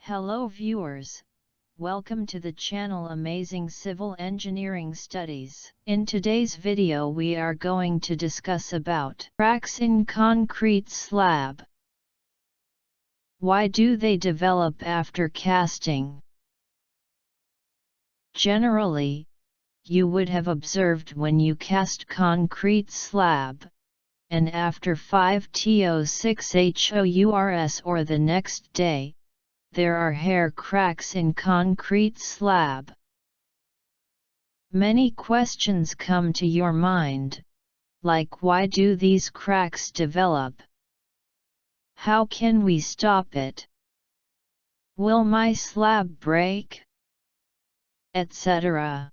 Hello viewers, welcome to the channel Amazing Civil Engineering Studies. In today's video we are going to discuss about cracks in concrete slab. Why do they develop after casting? Generally, you would have observed when you cast concrete slab, and after 5 to 6 hours or the next day, there are hair cracks in concrete slab. Many questions come to your mind, like why do these cracks develop? How can we stop it? Will my slab break? Etc.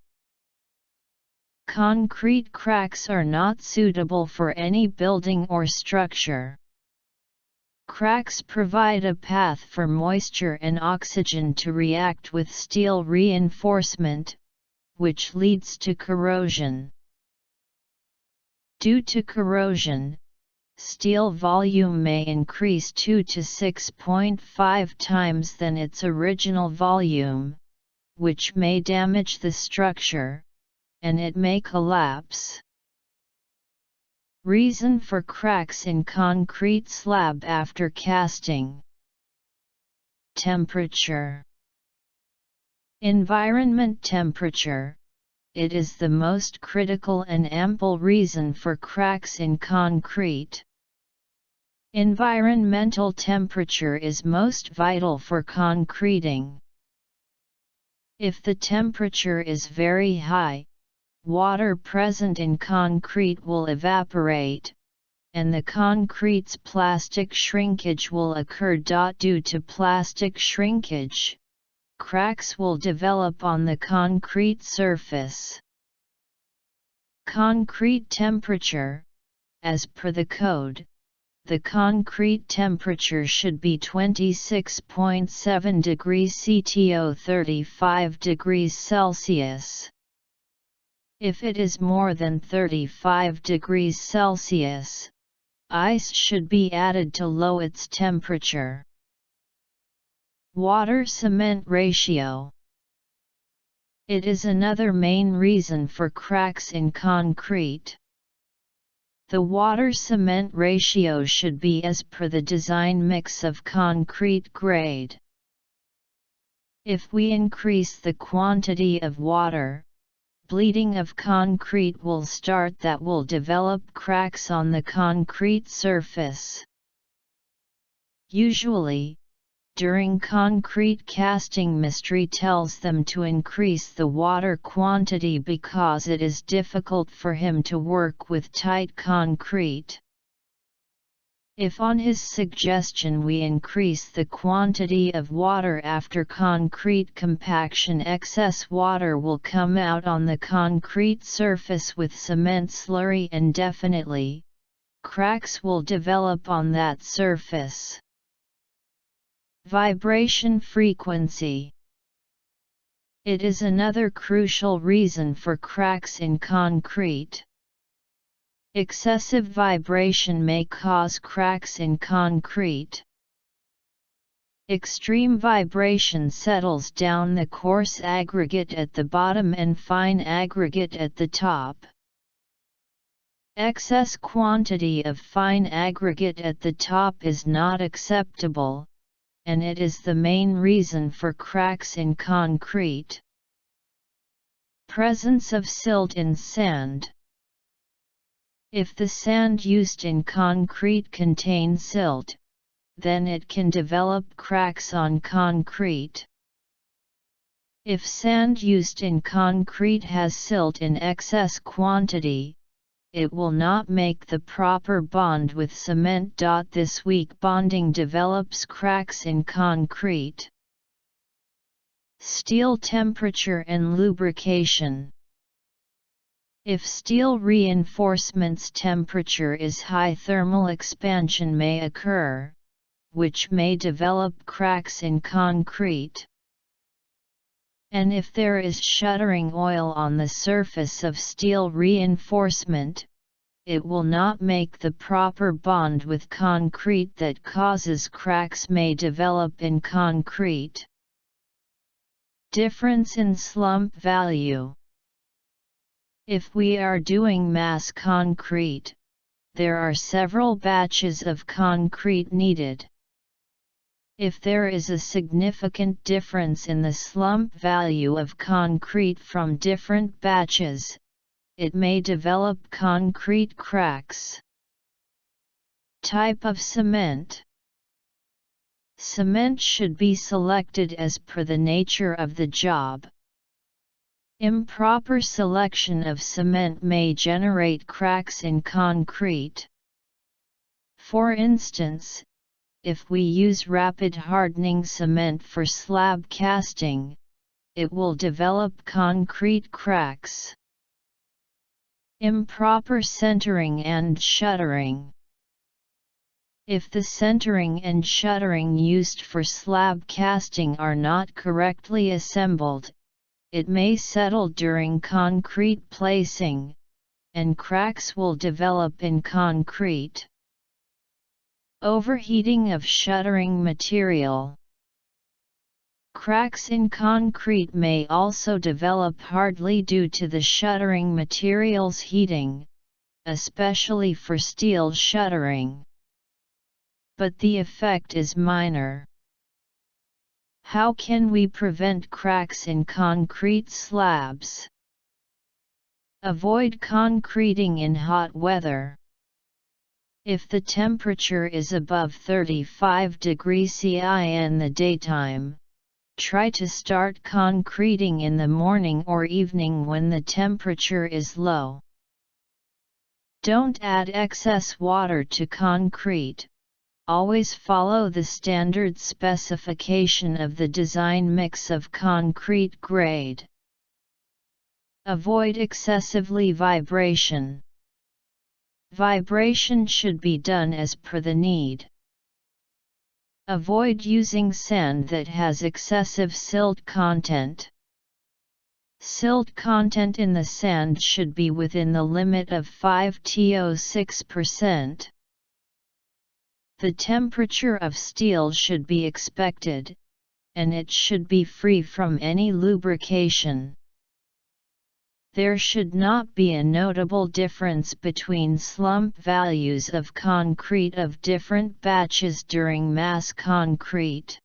Concrete cracks are not suitable for any building or structure. Cracks provide a path for moisture and oxygen to react with steel reinforcement, which leads to corrosion. Due to corrosion, steel volume may increase 2 to 6.5 times than its original volume, which may damage the structure, and it may collapse. Reason for cracks in concrete slab after casting. Temperature. Environment temperature. It is the most critical and ample reason for cracks in concrete. Environmental temperature is most vital for concreting. If the temperature is very high, water present in concrete will evaporate, and the concrete's plastic shrinkage will occur. Due to plastic shrinkage, cracks will develop on the concrete surface. Concrete temperature. As per the code, the concrete temperature should be 26.7 degrees Celsius 35 degrees Celsius. If it is more than 35 degrees Celsius, ice should be added to lower its temperature. Water-cement ratio. It is another main reason for cracks in concrete. The water-cement ratio should be as per the design mix of concrete grade. If we increase the quantity of water, bleeding of concrete will start, that will develop cracks on the concrete surface. Usually, during concrete casting, Mystery tells them to increase the water quantity because it is difficult for him to work with tight concrete. If on his suggestion we increase the quantity of water after concrete compaction, excess water will come out on the concrete surface with cement slurry, and definitely, cracks will develop on that surface. Vibration frequency. It is another crucial reason for cracks in concrete. Excessive vibration may cause cracks in concrete. Extreme vibration settles down the coarse aggregate at the bottom and fine aggregate at the top. Excess quantity of fine aggregate at the top is not acceptable, and it is the main reason for cracks in concrete. Presence of silt in sand. If the sand used in concrete contains silt, then it can develop cracks on concrete. If sand used in concrete has silt in excess quantity, it will not make the proper bond with cement. This weak bonding develops cracks in concrete. Steel temperature and lubrication. If steel reinforcement's temperature is high, thermal expansion may occur, which may develop cracks in concrete. And if there is shuttering oil on the surface of steel reinforcement, it will not make the proper bond with concrete that causes cracks may develop in concrete. Difference in slump value. If we are doing mass concrete, there are several batches of concrete needed. If there is a significant difference in the slump value of concrete from different batches, it may develop concrete cracks. Type of cement. Cement should be selected as per the nature of the job. Improper selection of cement may generate cracks in concrete. For instance, if we use rapid hardening cement for slab casting, it will develop concrete cracks. Improper centering and shuttering. If the centering and shuttering used for slab casting are not correctly assembled, it may settle during concrete placing, and cracks will develop in concrete. Overheating of shuttering material. Cracks in concrete may also develop hardly due to the shuttering material's heating, especially for steel shuttering. But the effect is minor. How can we prevent cracks in concrete slabs? Avoid concreting in hot weather. If the temperature is above 35 degrees C in the daytime, try to start concreting in the morning or evening when the temperature is low. Don't add excess water to concrete. Always follow the standard specification of the design mix of concrete grade. Avoid excessively vibration. Vibration should be done as per the need. Avoid using sand that has excessive silt content. Silt content in the sand should be within the limit of 5 to 6%. The temperature of steel should be expected, and it should be free from any lubrication. There should not be a notable difference between slump values of concrete of different batches during mass concrete.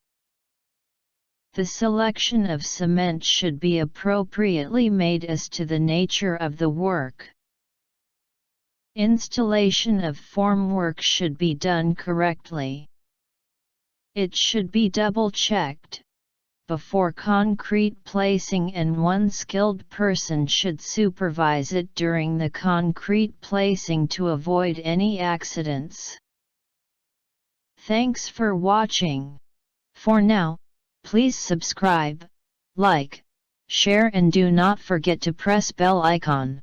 The selection of cement should be appropriately made as to the nature of the work. Installation of formwork should be done correctly. It should be double-checked before concrete placing, and one skilled person should supervise it during the concrete placing to avoid any accidents. Thanks for watching. For now, please subscribe, like, share and do not forget to press bell icon.